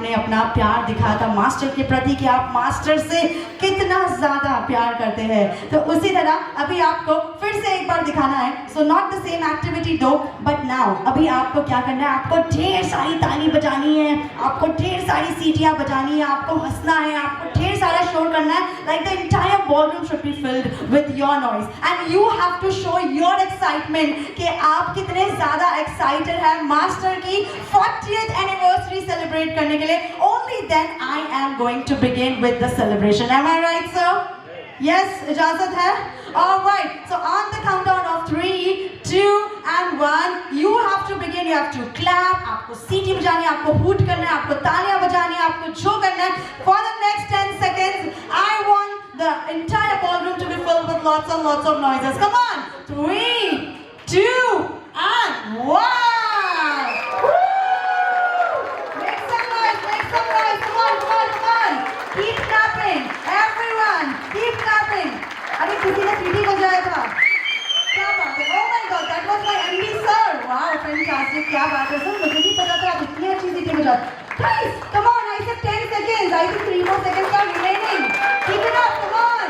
आपने अपना प्यार दिखाया था मास्टर के प्रति कि आप मास्टर से कितना ज़्यादा प्यार करते हैं, तो उसी तरह अभी आपको फिर से एक बार दिखाना है. So not the same activity दो, बट नाउ अभी आपको क्या करना है, आपको ढेर सारी ताली बजानी है, आपको ढेर सारी सीटियाँ बजानी है, आपको हंसना है, आपको ढेर सारा शोर करना है. Like the entire ballroom should be filled with your noise and you have to show your excitement कि आप कितने ज़्यादा एक्साइटेड हैं मास्टर की 40th एनिवर्सरी सेलिब्रेट करने के लिए. Only then I am going to begin with the celebration. Am I right sir? Yes, इजाजत है? Alright, so on the countdown of 3, 2 and 1, you have to begin, you have to clap, आपको सीटी बजानी है, आपको हूट करना है, आपको तालियां बजानी है, आपको जो करना है. For the next 10 seconds, I want the entire ballroom to be filled with lots and lots of noises. Come on, 3, 2 and 1. Make some noise, come on. Keep clapping, everyone, keep clapping. अरे किसी ने सीटी बजाया था, क्या बात है. Oh my God, that was my MD sir. Wow, fantastic, क्या बात है सर, मुझे नहीं पता था आप इतनी अच्छी सीटी बजाते. Guys, come on, I said 10 seconds. I think 3 more seconds are remaining. Keep it up, come on.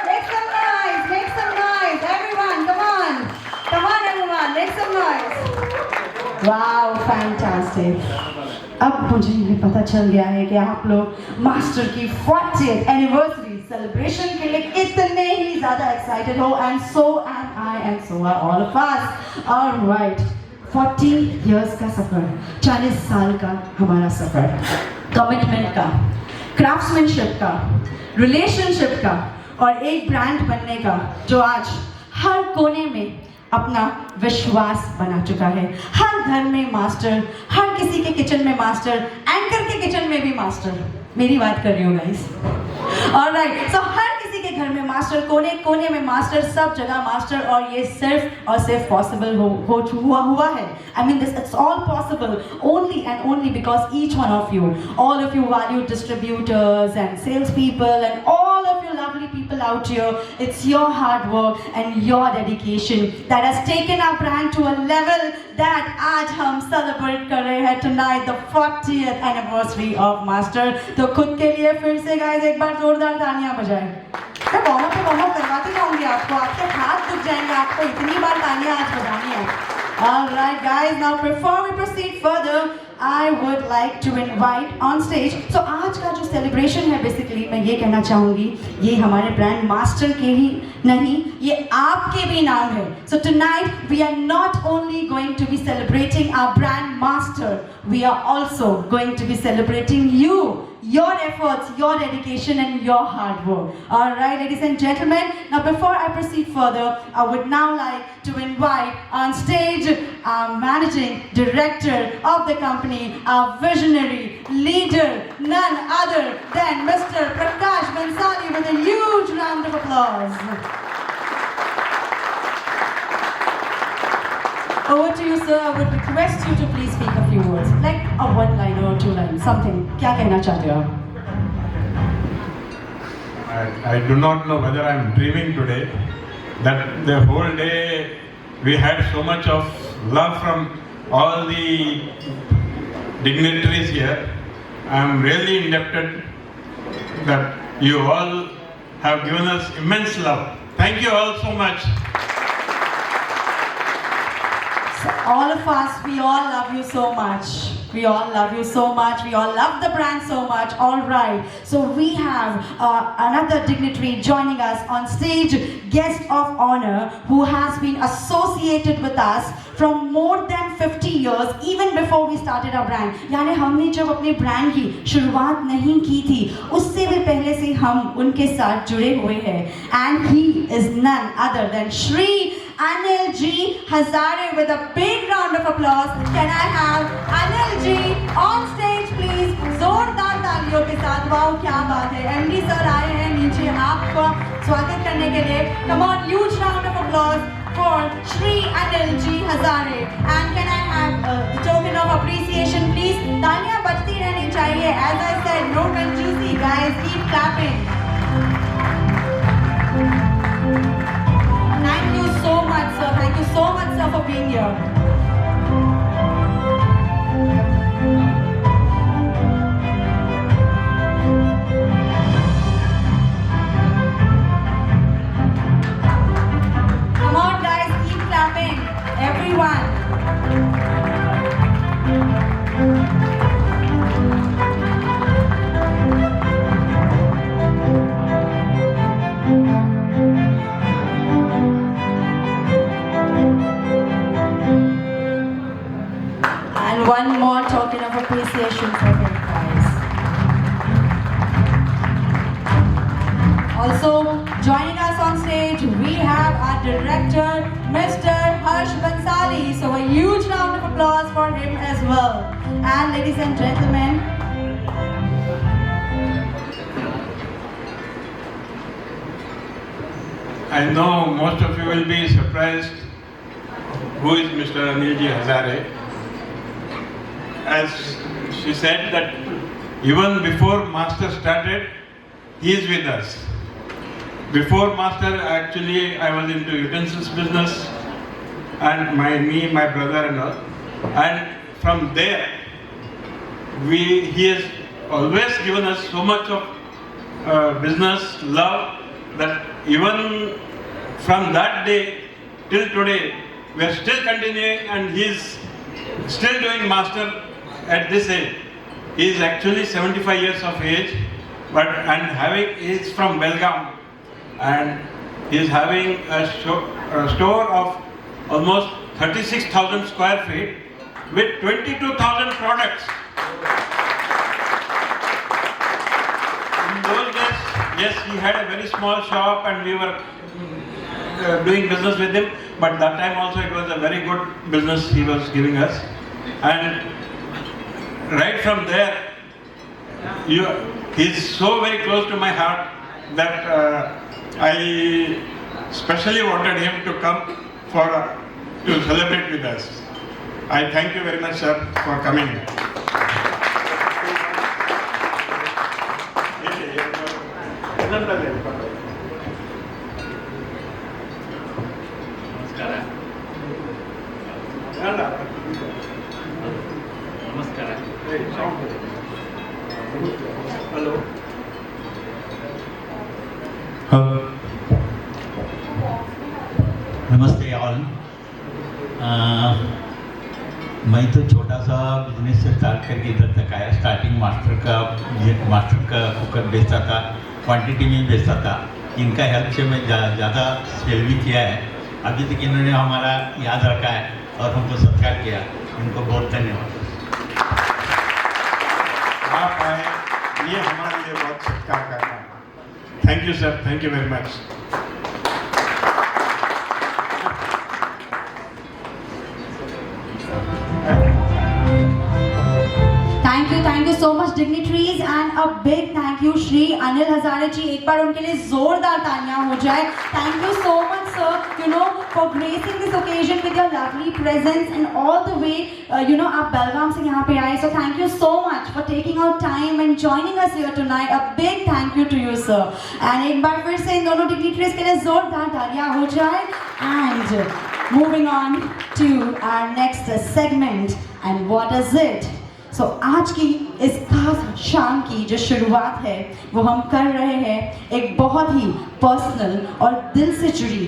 Make some noise. Make some noise. Everyone, come on. Come on, everyone, make some noise. Wow, fantastic. अब मुझे ये पता चल गया है कि आप लोग मास्टर की 40th एनिवर्सरी सेलिब्रेशन के लिए कितने ही ज़्यादा एक्साइटेड हो. And so am I and so are all of us. Alright, 40 years का सफ़र, 40 साल का हमारा सफ़र, कमिटमेंट का, क्राफ्ट्समैनशिप का, रिलेशनशिप का और एक ब्रांड बनने का जो आज हर कोने में अपना विश्वास बना चुका है. हर घर में मास्टर, हर किसी के किचन में मास्टर, एंकर के किचन में भी मास्टर. मेरी बात कर रही हूँ गाइस. ऑलराइट, सो हर किसी के घर में मास्टर, कोने कोने में मास्टर, सब जगह मास्टर. और ये सिर्फ और सिर्फ पॉसिबल हुआ है. I mean this, it's all possible only and only because each one of you, all of you valued distributors and salespeople and all of you lovely people out here, it's your hard work and your dedication that has taken our brand to a level that आज हम celebrate कर रहे हैं tonight, the 40th anniversary of Master. तो खुद के लिए फिर से guys एक बार जोरदार तालियां बजाएं. मैं वार्म अप करवाती जाऊंगी आपको, आपके हाथ दुख जाएंगे, आपको इतनी बार तालियां आज बजानी है. Alright guys, now before we proceed further, I would like to invite on stage. So आज का जो celebration है basically मैं ये कहना चाहूँगी, ये हमारे brand master के ही नहीं, ये आपके भी नाम है. So tonight we are not only going to be celebrating our brand master, we are also going to be celebrating you, your efforts, your dedication and your hard work. Alright ladies and gentlemen, now before I proceed further, I would now like to invite on stage our managing director of the company, our visionary leader, none other than Mr. Prakash Bansali, with a huge round of applause. Over to you sir, I would request you to please speak a few words, like a one line or two line, something. क्या कहना चाहते हो आप? I do not know whether I am dreaming today, that the whole day we had so much of love from all the dignitaries here. I am really indebted that you all have given us immense love. Thank you all so much. All of us, we all love you so much. We all love you so much. We all love the brand so much. All right. So we have another dignitary joining us on stage, guest of honor, who has been associated with us from more than 50 years, even before we started our brand. यानी हमने जब अपने brand की शुरुआत नहीं की थी, उससे भी पहले से हम उनके साथ जुड़े हुए हैं. And he is none other than Shri Anil G Hazare, with a big round of applause. Can I have Anil G on stage please? जोरदार तालियों के साथ. वाओ क्या बात है. MD सर आए हैं नीचे आपका स्वागत करने के लिए. Come on, huge round of applause for Shri Anil G Hazare. And can I have the token of appreciation please? तालियां बजती रहनी चाहिए. As I said, no conjuicy guys, keep clapping. Thank you so much sir. Thank you so much sir for being here. And one more token of appreciation for him, guys. Also, joining us on stage, we have our director, Mr. Harsh Bansali. So a huge round of applause for him as well. And ladies and gentlemen, I know most of you will be surprised who is Mr. Anilji Hazare. As she said that even before Master started, he is with us. Before Master, actually, I was into utensils business, and my brother and all. And from there, he has always given us so much of business love that even from that day till today, we are still continuing, and he is still doing Master at this age. He is actually 75 years of age, he is from Belgaum, and he is having a store of almost 36,000 square feet with 22,000 products. In those days, yes, he had a very small shop and we were doing business with him, but that time also it was a very good business he was giving us. And right from there, he is so very close to my heart that I specially wanted him to come to celebrate with us. I thank you very much, sir, for coming. Hello. नमस्ते all. मैं तो छोटा सा business से start करके इधर तक आया। स्टार्टिंग मास्टर का कुकर बेचता था, क्वांटिटी में बेचता था। इनका हेल्प से मैं ज़्यादा सेल भी किया है। अभी तक इन्होंने हमारा याद रखा है और हमको सत्कार किया। इनको बहुत धन्यवाद। आप आए, ये हमारे लिए बहुत सत्कार का काम है। Thank you sir, thank you very much. Thank you so much dignitaries, and a big thank you Shri Anil Hazare ji. एक बार उनके लिए जोरदार तालियां हो जाए। Thank you so much sir, for gracing this occasion with your lovely presence and all the way, आप बेलगाम से यहाँ पे आए। So thank you so much for taking out time and joining us here tonight. A big thank you to you sir. And एक बार फिर से इन दोनों dignitaries के लिए जोरदार तालियां हो जाए। And moving on to our next segment, and what is it? So, आज की इस खास शाम की जो शुरुआत है वो हम कर रहे हैं एक बहुत ही पर्सनल और दिल से जुड़ी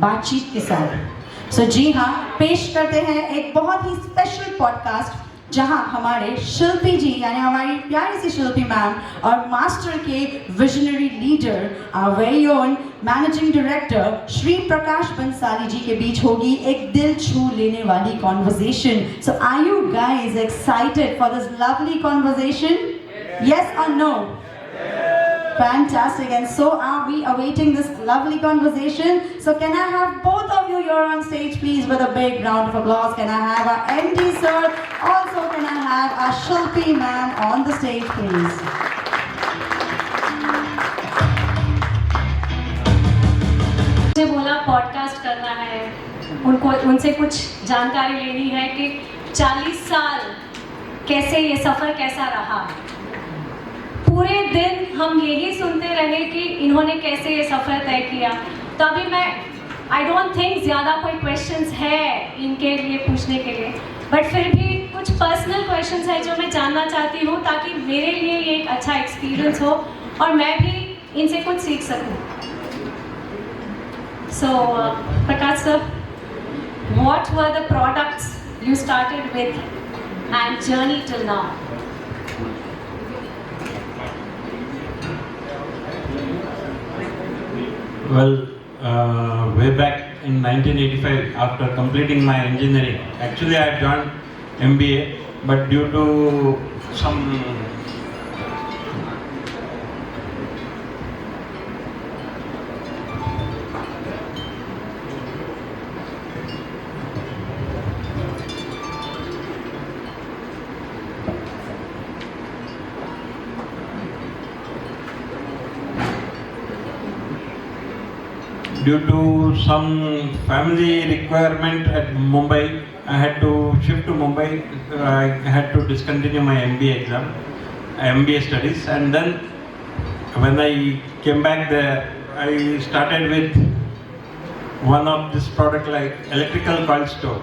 बातचीत के साथ। जी हाँ, पेश करते हैं एक बहुत ही स्पेशल पॉडकास्ट जहां हमारे शिल्पी जी यानी हमारी प्यारी सी शिल्पी मैम और मास्टर के visionary leader our very own managing director Shri Prakash Bansali ji के बीच होगी एक दिल छू लेने वाली conversation. So are you guys excited for this lovely conversation? Yes or no? Fantastic. And so are we awaiting this lovely conversation. So can I have both of you here on stage please with a big round of applause. Can I have our MD sir? Also can I have our Shilpi ma'am on the stage please. मुझे बोला podcast करना है, उनसे कुछ जानकारी लेनी है कि 40 साल कैसे ये सफ़र कैसा रहा। पूरे दिन हम यही सुनते रहे कि इन्होंने कैसे ये सफ़र तय किया। तो अभी मैं आई डोंट थिंक ज़्यादा कोई क्वेश्चंस है इनके लिए पूछने के लिए, बट फिर भी कुछ पर्सनल क्वेश्चंस है जो मैं जानना चाहती हूँ ताकि मेरे लिए ये एक अच्छा एक्सपीरियंस हो और मैं भी इनसे कुछ सीख सकूँ। So, Prakash sir, what were the products you started with and journey till now. Well, way back in 1985, after completing my engineering, actually I had joined MBA, but due to some family requirement at Mumbai, I had to shift to Mumbai. I had to discontinue my MBA studies, and then when I came back there, I started with one of this product like electrical coil stove.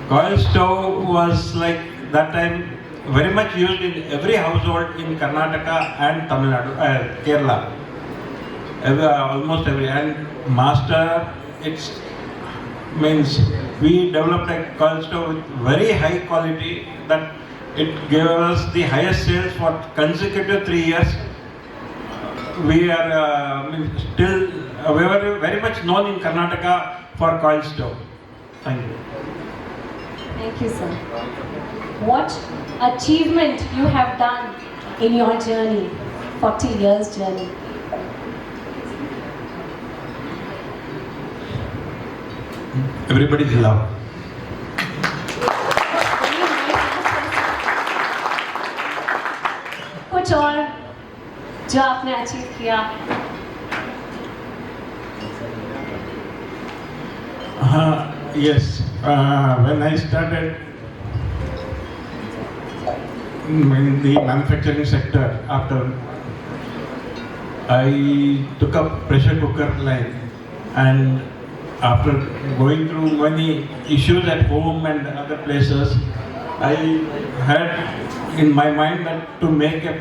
Coil stove was like that time very much used in every household in Karnataka and Tamil Nadu, Kerala. Almost every, and master, it's means we developed a coil stove with very high quality that it gave us the highest sales for consecutive 3 years. We are still we were very much known in Karnataka for coil stove. Thank you. Thank you, sir. What achievement you have done in your journey, 40 years journey? Everybody's love. कुछ और जो आपने achieve किया? Yes. When I started in the manufacturing sector, after I took up pressure cooker line, and after going through many issues at home and other places, I had in my mind that to make a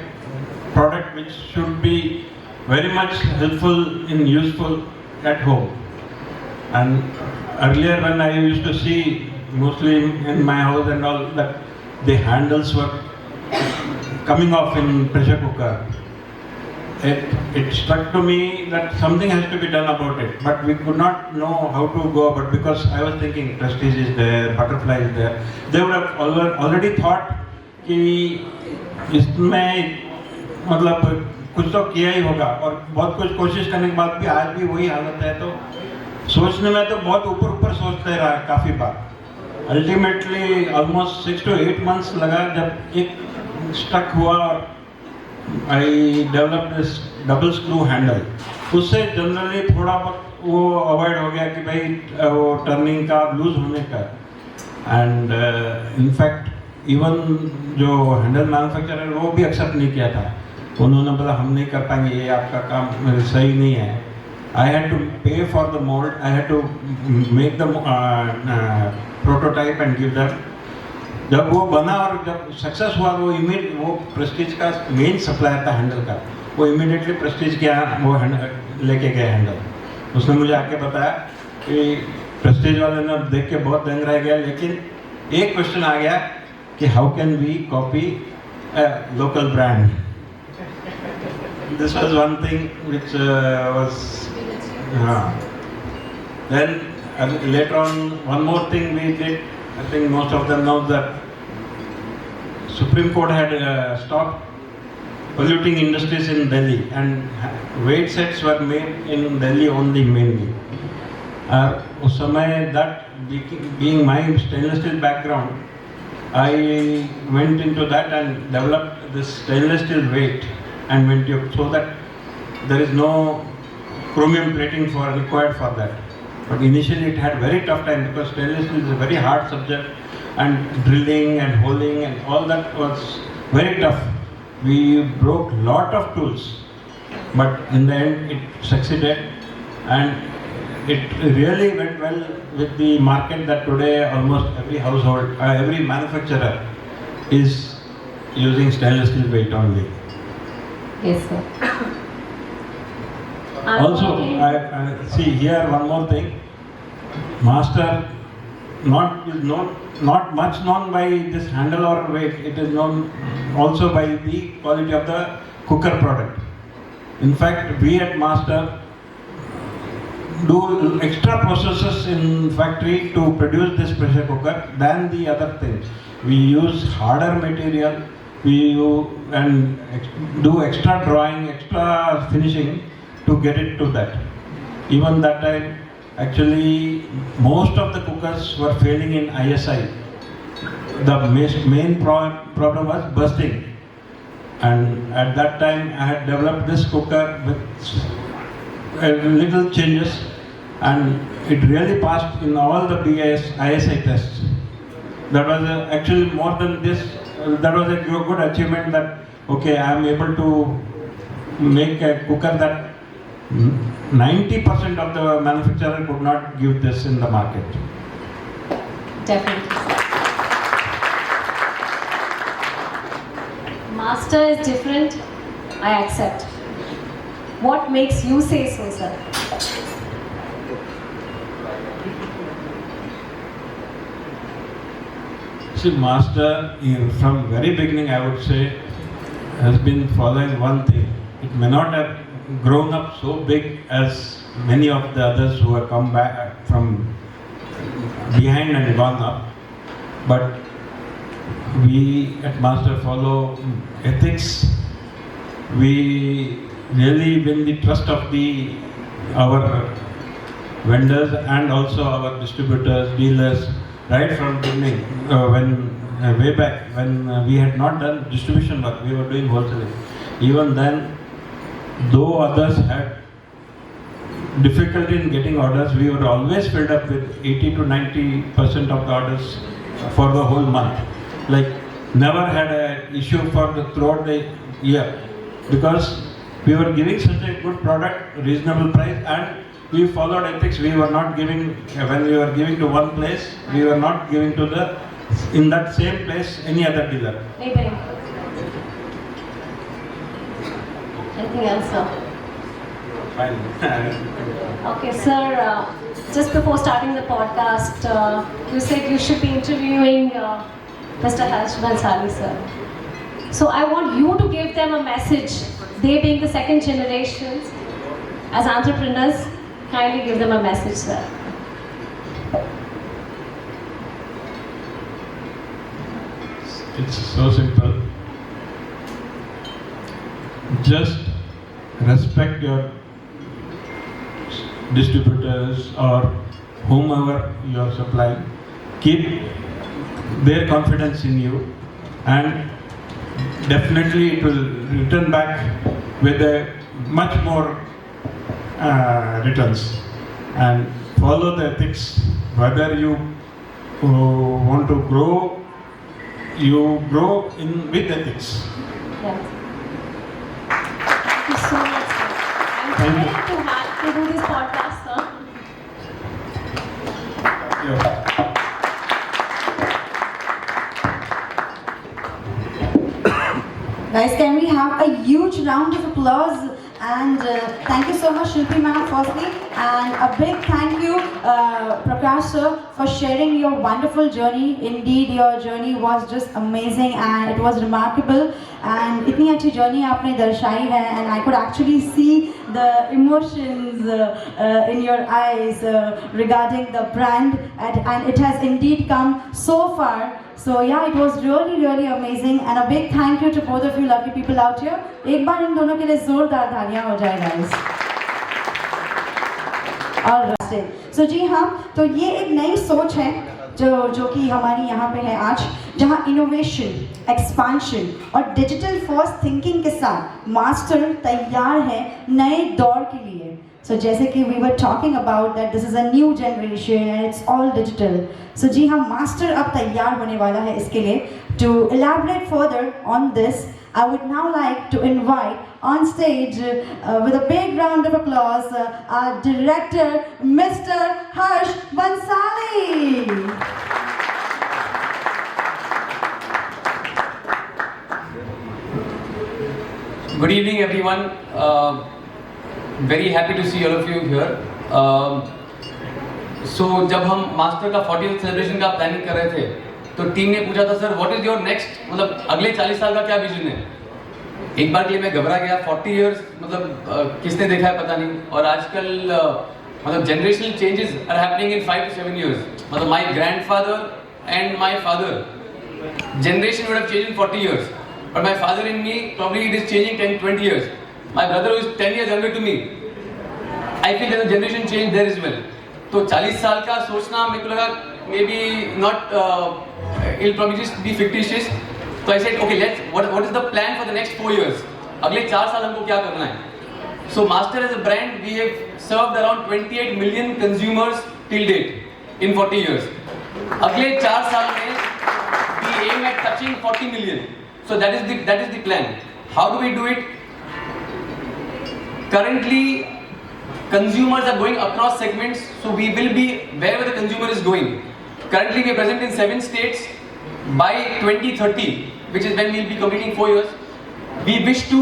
product which should be very much helpful and useful at home. And earlier when I used to see mostly in my house and all that the handles were coming off in pressure cooker, it struck to me that something has to be done about it, but we could not know how to go about, because I was thinking Prestige is there, Butterfly is there. They would have already thought कि इसमें मतलब कुछ तो किया ही होगा, और बहुत कुछ कोशिश करने के बाद भी आज भी वही हालत है। तो सोचने में तो बहुत ऊपर सोचते रहा काफ़ी बार। अल्टीमेटली ऑलमोस्ट 6 to 8 months लगा जब एक स्टक हुआ, और I develop this double screw handle. उससे जनरली थोड़ा बहुत वो अवॉइड हो गया कि भाई वो टर्निंग का लूज होने का। एंड इनफैक्ट इवन जो हैंडल मैन्युफैक्चरर वो भी एक्सेप्ट नहीं किया था। उन्होंने बोला हम नहीं कर पाएंगे, ये आपका काम सही नहीं है। I had to pay for the mould, I had to make the prototype and give them. जब वो बना और जब सक्सेस हुआ, वो प्रेस्टीज का मेन सप्लायर था हैंडल का, वो इमीडिएटली प्रेस्टीज के यहाँ वो लेके गए हैंडल। उसने मुझे आके बताया कि प्रेस्टीज वाले ने देख के बहुत दंग रह गया, लेकिन एक क्वेश्चन आ गया कि how can we copy local brand. This was one thing which was then later on one more thing we did. I think most of them know that Supreme Court had stopped polluting industries in Delhi, and weight sets were made in Delhi only mainly. उस समय that being my stainless steel background, I went into that and developed this stainless steel weight and went to, so that there is no chromium plating required for that. But initially it had very tough time, because stainless steel is a very hard subject, and drilling and holing and all that was very tough. We broke lot of tools, but in the end it succeeded, and it really went well with the market that today almost every household, every manufacturer is using stainless steel weight only. Yes, sir. Also, I see here one more thing. Master not much known by this handle or weight. It is known also by the quality of the cooker product. In fact, we at Master do extra processes in factory to produce this pressure cooker than the other things. We use harder material, do extra drawing, extra finishing to get it to that. Even that time, actually, most of the cookers were failing in ISI. The main problem was bursting. And at that time, I had developed this cooker with little changes, and it really passed in all the ISI tests. That was actually more than this. That was a good achievement. That okay, I am able to make a cooker that 90% of the manufacturer could not give this in the market. Definitely. Master is different, I accept. What makes you say so, sir? See, Master, from very beginning, I would say, has been following one thing. It may not have grown up so big as many of the others who have come back from behind and gone up, but we at Master follow ethics. We really win the trust of our vendors and also our distributors, dealers, right from beginning. Way back when we had not done distribution work, we were doing wholesaling. Even then, though others had difficulty in getting orders, we were always filled up with 80 to 90% of the orders for the whole month. Like, never had an issue throughout the year, because we were giving such a good product, reasonable price, and we followed ethics. We were not giving, when we were giving to one place, we were not giving to in that same place any other dealer. Anything else, sir? Fine. Okay, sir, just before starting the podcast, you said you should be interviewing Mr. Harsh Bhansali, sir. So I want you to give them a message. They being the second generations, as entrepreneurs, kindly give them a message, sir. It's so simple. Just respect your distributors or whomever you are supplying. Keep their confidence in you, and definitely it will return back with a much more returns. And follow the ethics. Whether you want to grow, you grow with ethics. Yeah. Thank you so much, sir. I'm Thank you. thrilled to do this podcast, sir. Yeah. Guys, can we have a huge round of applause? And thank you so much, Shilpi ma'am, firstly. And a big thank you, Prakash sir, for sharing your wonderful journey. Indeed, your journey was just amazing and it was remarkable. And itni achhi journey aapne darshayi hai, and I could actually see the emotions in your eyes regarding the brand, and it has indeed come so far. So yeah, it was really, really amazing, and a big thank you to both of you lovely people out here. एक बार इन दोनों के लिए जोरदार तालियां हो जाए guys. Alright. So जी हाँ, तो ये एक नई सोच है जो कि हमारी यहाँ पे है आज, जहाँ इनोवेशन, एक्सपांशन और डिजिटल फर्स्ट थिंकिंग के साथ मास्टर तैयार है नए दौर के लिए. So जैसे कि we were talking about that this is a new generation and it's all digital. So जी हाँ, मास्टर अब तैयार होने वाला है इसके लिए. To elaborate further on this, I would now like to invite on stage with a big round of applause our director, Mr. Harsh Bhansali. Good evening, everyone. Very happy to see all of you here. सो जब हम master का 40th celebration का planning कर रहे थे तो team ने पूछा था sir what is your next मतलब अगले 40 साल का क्या विजन है। एक बार के लिए मैं घबरा गया। 40 इयर्स मतलब किसने देखा है पता नहीं। और आजकल मतलब generational changes are happening in 5 to 7 years। मतलब my grandfather and my father generation would have changed in 40 years, but my father and me probably it is changing 10-20 years. My brother who is 10 years younger to me, I feel there's a generation change there as well. तो 40 साल का सोचना मेरे को लगा maybe not it'll probably just be fictitious. So I said okay, what is the plan for the next 4 years? अगले 4 साल हमको क्या करना है? So Master as a brand we have served around 28 million consumers till date in 40 years. अगले 4 साल में we aim at touching 40 million. So that is the plan. How do we do it? Currently consumers are going across segments, so we will be wherever the consumer is going. Currently we are present in 7 states. By 2030, which is when we will be completing 4 years, we wish to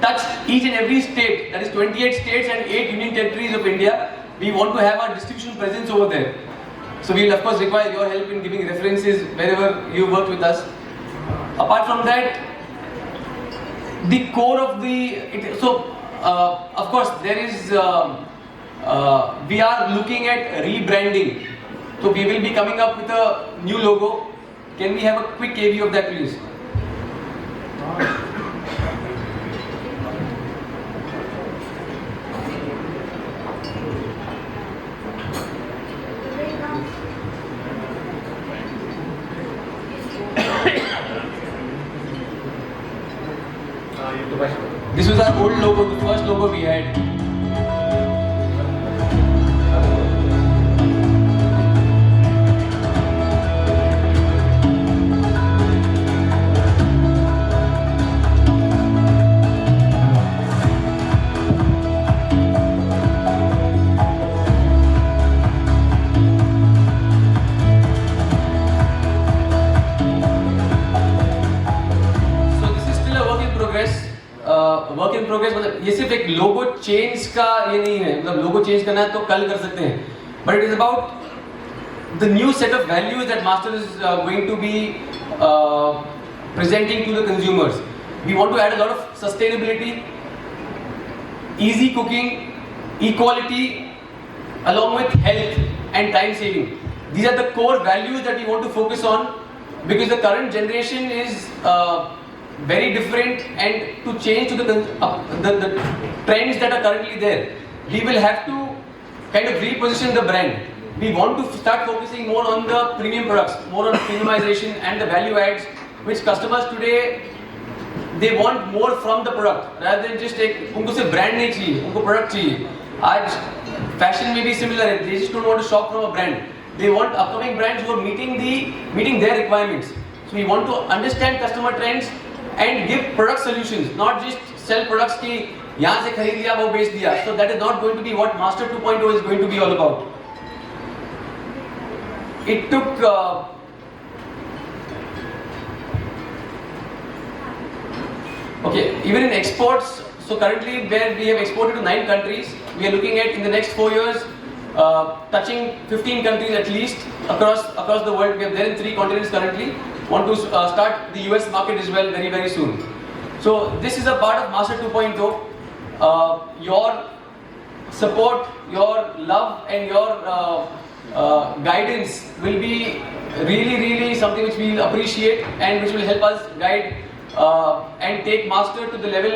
touch each and every state, that is 28 states and 8 union territories of India. We want to have our distribution presence over there. So we will of course require your help in giving references wherever you work with us. Apart from that, the core of of course there is we are looking at rebranding. So we will be coming up with a new logo. Can we have a quick AV of that please? This was our old logo, the first logo we had. Work in progress मतलब ये सिर्फ एक लोगो change का ये नहीं है। मतलब लोगो change करना है तो कल कर सकते हैं, but it is about the new set of values that master is going to be presenting to the consumers. We want to add a lot of sustainability, easy cooking, equality, along with health and time saving. These are the core values that we want to focus on, because the current generation is very different, and to change to the trends that are currently there, we will have to kind of reposition the brand. We want to start focusing more on the premium products, more on premiumization and the value adds, which customers today they want more from the product rather than just उनको सिर्फ brand नहीं चाहिए, उनको product चाहिए. आज fashion में भी similar है, they just don't want to shop from a brand. They want upcoming brands who are meeting their requirements. So we want to understand customer trends and give product solutions, not just sell products की यहाँ से खरीद लिया वो बेच दिया. So that is not going to be what Master 2.0 is going to be all about. It took even in exports. So currently where we have exported to 9 countries, we are looking at in the next 4 years touching 15 countries at least across the world. We are there in 3 continents currently. Want to start the US market as well very very soon. So this is a part of Master 2.0. Your support, your love and your guidance will be really something which we will appreciate and which will help us guide and take Master to the level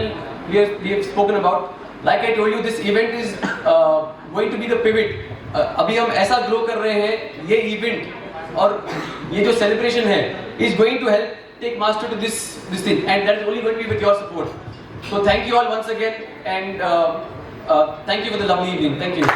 we have spoken about. Like I told you, this event is going to be the pivot. अभी हम ऐसा grow कर रहे हैं, ये event और ये जो सेलिब्रेशन है is going to help take Master to this thing, and that is only going to be with your support. So thank you all once again, and thank you for the lovely evening. Thank you.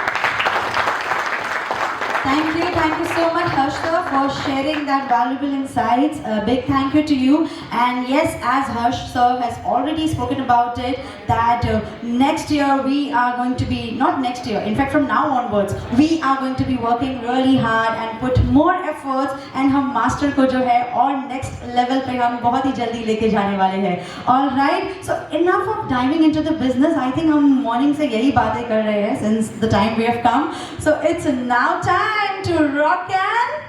Thank you so much, Harsh sir, for sharing that valuable insights. A big thank you to you. And yes, as Harsh sir has already spoken about it, that next year we are going to be, not next year, in fact from now onwards, we are going to be working really hard and put more efforts, and हम master को जो है और next level पे हम बहुत ही जल्दी लेके जाने वाले हैं. All right, so enough of diving into the business. I think हम morning से यही बातें कर रहे हैं since the time we have come. So it's now time to rock and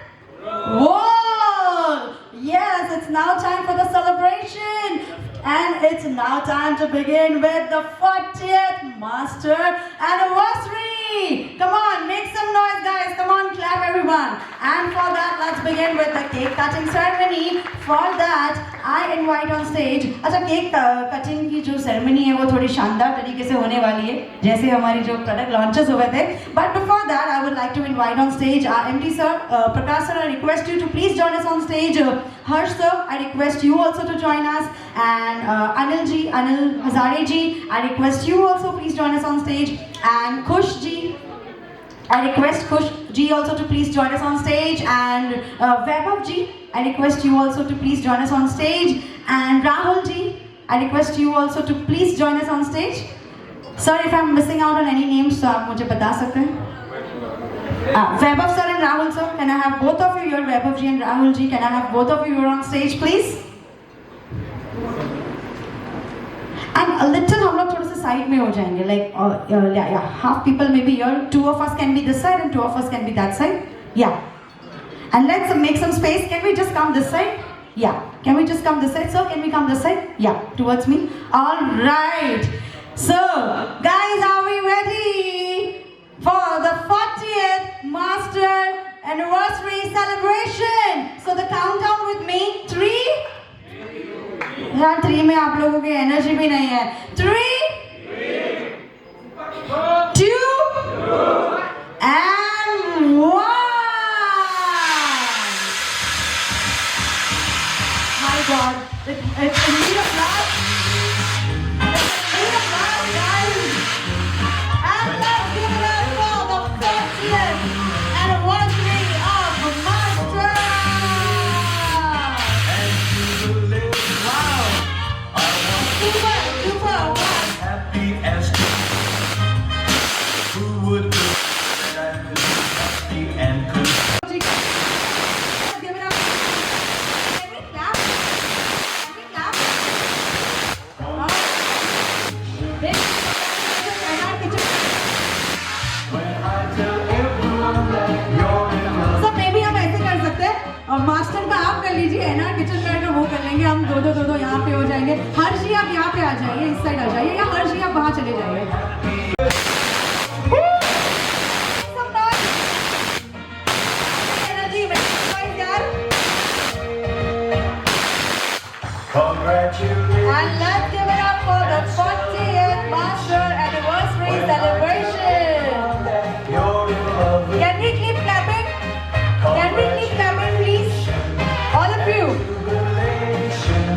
roll. Yes, it's now time for the celebration. And it's now time to begin with the 40th Master Anniversary. Come on, make some noise guys. Come on, clap everyone. And for that, let's begin with the cake cutting ceremony. For that, I invite on stage. अच्छा, cake cutting की जो ceremony है वो थोड़ी शानदार तरीके से होने वाली है, जैसे हमारी जो product launches हुए थे. But before that, I would like to invite on stage our MD sir, Prakash sir. I request you to please join us on stage. Harsh sir, I request you also to join us. And Anil Hazare ji, I request you also please join us on stage. And Kush ji, I request Kush ji also to please join us on stage. And Vaibhav ji, I request you also to please join us on stage. And Rahul ji, I request you also to please join us on stage. Sir, if I'm missing out on any names, तो आप मुझे बता सकते हैं. Vaibhav sir and Rahul sir, can I have both of you here? Vaibhav ji and Rahul ji, can I have both of you here on stage, please? And a little हम लोग थोड़ा सा साइड में हो जाएंगे, like half people maybe here, 2 of us can be this side and 2 of us can be that side. Yeah. And let's make some space. Can we just come this side? Yeah. Can we just come this side? Sir, can we come this side? Yeah, towards me. All right. So, guys, are we ready for the 40th Master Anniversary celebration? So the countdown with me. 3. यार 3 में आप लोगों की energy भी नहीं है. 3, 2, and 1. My God, it's in need of love. It's in need of love, guys. And let's give it up for the 40th anniversary of Master. Super. Happy as who would be happy and good. Give it up. Can we clap? Big When I tell everyone that you're in love. सब मे भी हम ऐसे कर सकते हैं, और master का आप कर लीजिए, एनआर किचन वेयर का वो कर लेंगे, हम दो यहाँ पे हो जाएंगे. हर्ष जी आप यहाँ पे आ जाइए, इस साइड आ जाइए, या हर्ष जी आप वहाँ चले जाइए. Congratulations. And let's give it up for the 40th Master Anniversary celebration. You're in love with Can we keep clapping? Can we keep clapping, please? All of you. jubilation.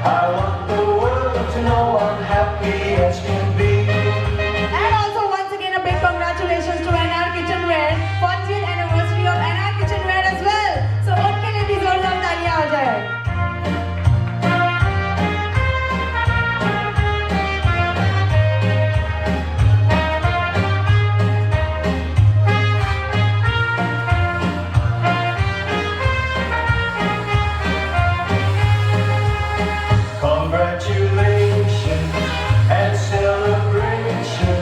I want the world to know I'm happy as can be. And also once again a big congratulations to NR Kitchenware, 40th anniversary of NR Kitchenware as well. So उनके लिए भी जोरदार तालियां हो जाए. Congratulations and celebration.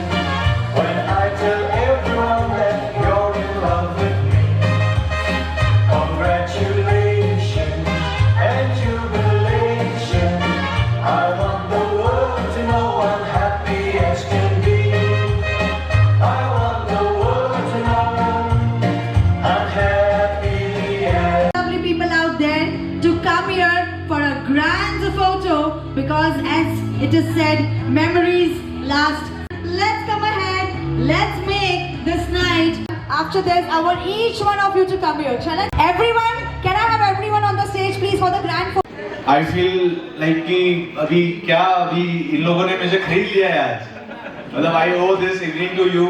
When I tell everyone that you're in love with me. Congratulations and jubilation. I want the world to know I'm happy as can be. I want the world to know I'm happy as. Lovely people out there to come here for a grand photo, because as it is said, memories last. Let's come ahead, let's make this night. After this, I want each one of you to come here. Shall I? Everyone, can I have everyone on the stage please for the grand photo? I feel like कि अभी इन लोगों ने मुझे खरीद लिया है आज. मतलब आई ओ दिस इवनिंग टू यू.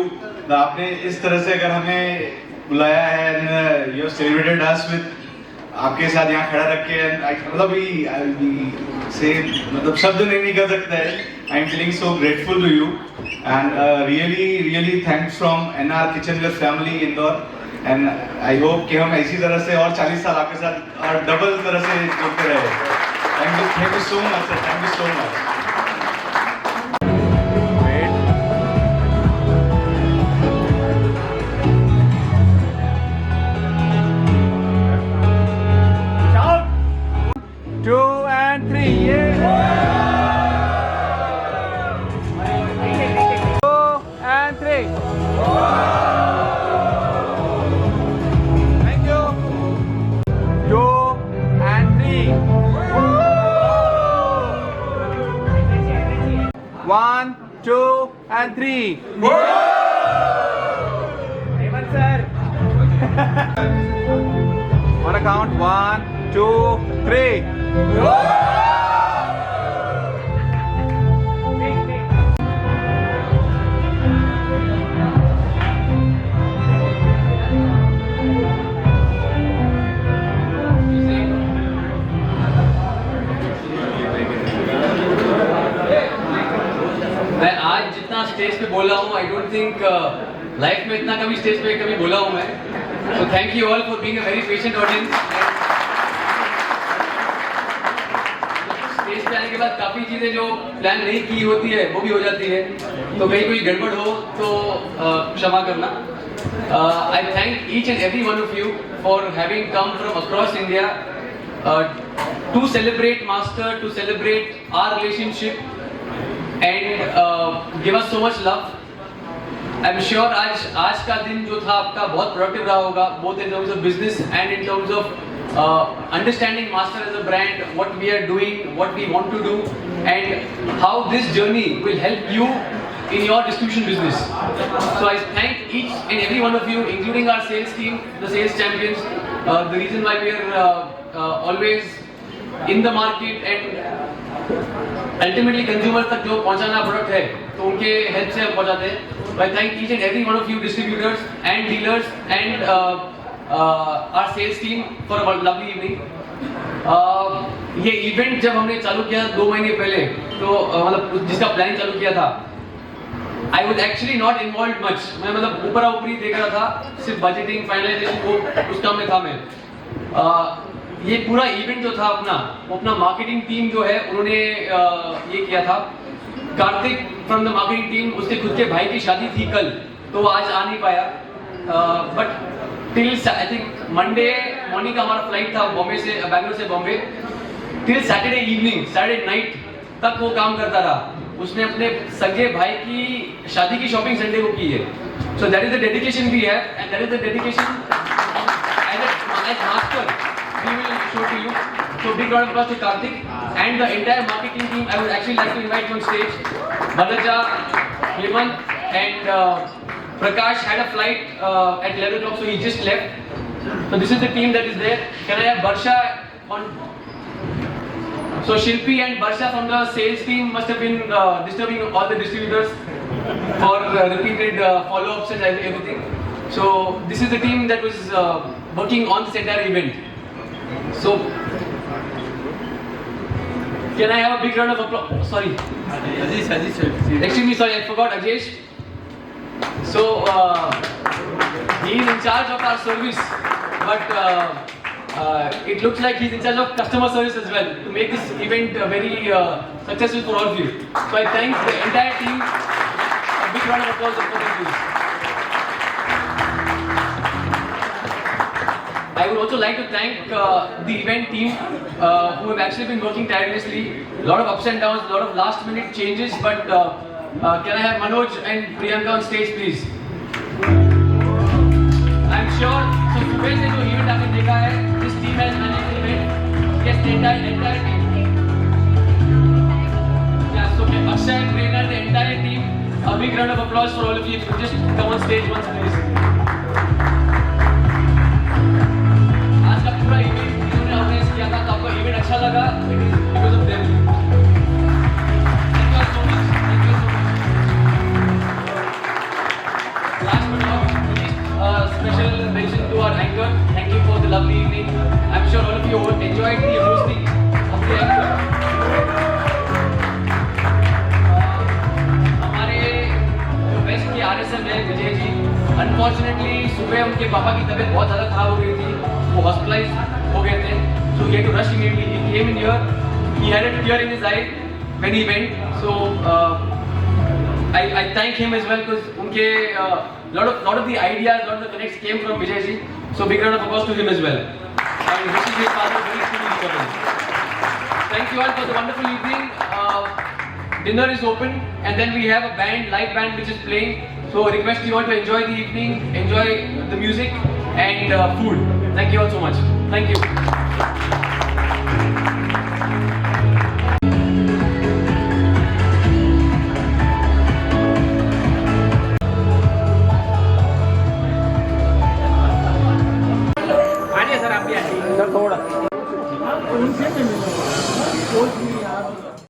आपने इस तरह से अगर हमें बुलाया है and you have celebrated us with आपके साथ यहाँ खड़ा रख के मतलब से मतलब शब्द नहीं कर सकता है. I am feeling so grateful to you and really thanks from NR kitchenware family Indore and I hope कि हम इसी तरह से और 40 साल आपके साथ और डबल तरह से जुड़ते रहे. Thank you so much sir, thank you so much. One, two, and three. Hemant sir. On a count, 1, 2, 3. मैं आज जितना स्टेज पे बोला हूँ आई डोंट थिंक लाइफ में इतना कभी स्टेज पे कभी बोला हूँ मैं. So thank you all for being a very patient audience. Stage पे आने के बाद काफ़ी चीज़ें जो प्लान नहीं की होती है वो भी हो जाती है, तो कहीं कोई गड़बड़ हो तो क्षमा करना. आई thank each and every one of you for having come from across India to celebrate Master, to celebrate our relationship and give us so much love. I'm sure आज का दिन जो था आपका बहुत productive रहा होगा, both in terms of business and in terms of understanding Master as a brand, what we are doing, what we want to do, and how this journey will help you in your distribution business. So I thank each and every one of you, including our sales team, the sales champions. The reason why we are always in the market and ultimately consumer तक जो पहुंचाना product है तो उनके help से हम पहुंचाते हैं. So I thank each and every one of you distributors and dealers and our sales team for a lovely evening. ये इवेंट जब हमने चालू किया 2 महीने पहले तो मतलब जिसका प्लान चालू किया था I was actually not involved much. मैं मतलब ऊपरा ऊपरी देख रहा था, सिर्फ बजटिंग फाइनलाइजेशन वो उस काम में था मैं. ये पूरा इवेंट जो था अपना वो अपना मार्केटिंग टीम जो है उन्होंने ये किया था. Kartik from the marketing team, उसके खुद के भाई की शादी थी कल तो वो आज आ नहीं पाया. But till I think Monday morning का हमारा फ्लाइट था बॉम्बे से, बैंगलोर से Bombay. Till Saturday evening, Saturday night तक वो काम करता रहा. उसने अपने सगे भाई की शादी की शॉपिंग संडे को की है. So that is the dedication we have and that is the dedication as master we will show to you. So big round of applause to Karthik and the entire marketing team. I would actually like to invite on stage Balaja, Hemant and Prakash had a flight at 11 o'clock, so he just left. So this is the team that is there. Can I have Barsha on? So Shilpi and Barsha from the sales team must have been disturbing all the distributors for repeated follow-ups and everything. So this is the team that was working on this entire event. So, can I have a big round of applause? Sorry. Ajesh. Excuse me, sorry, I forgot Ajesh. So, he is in charge of our service, but it looks like he's in charge of customer service as well to make this event very successful for all of you. So, I thank the entire team. A big round of applause for them, please. I would also like to thank the event team who have actually been working tirelessly. A lot of ups and downs, a lot of last minute changes, but can I have Manoj and Priyanka on stage please? I'm sure, so सुबह से जो event आपने देखा है, this team has managed the event. Yes, the entire team. Yeah, so Akshay and Prerna, the entire team. A big round of applause for all of you. If you just come on stage once please. पूरा event इन्होंने organise किया था तो आपको event अच्छा लगा because of them. Thank you so much. Last but not least special सुबह उनके पापा की तबीयत बहुत ज़्यादा खराब हो गई थी, वो हॉस्पिटलाइज हो गए थे. So he had to rush immediately. He came in here. He had a tear in his eye when he went. So I thank him as well because उनके lot of the ideas, lot of the connects came from Vijay ji. So big round of applause to him as well. And wishing his father very speedy recovery. Thank you all for the wonderful evening. Dinner is open and then we have a band, live band which is playing. So I request you all to enjoy the evening, enjoy the music and food. Thank you all so much. Thank you.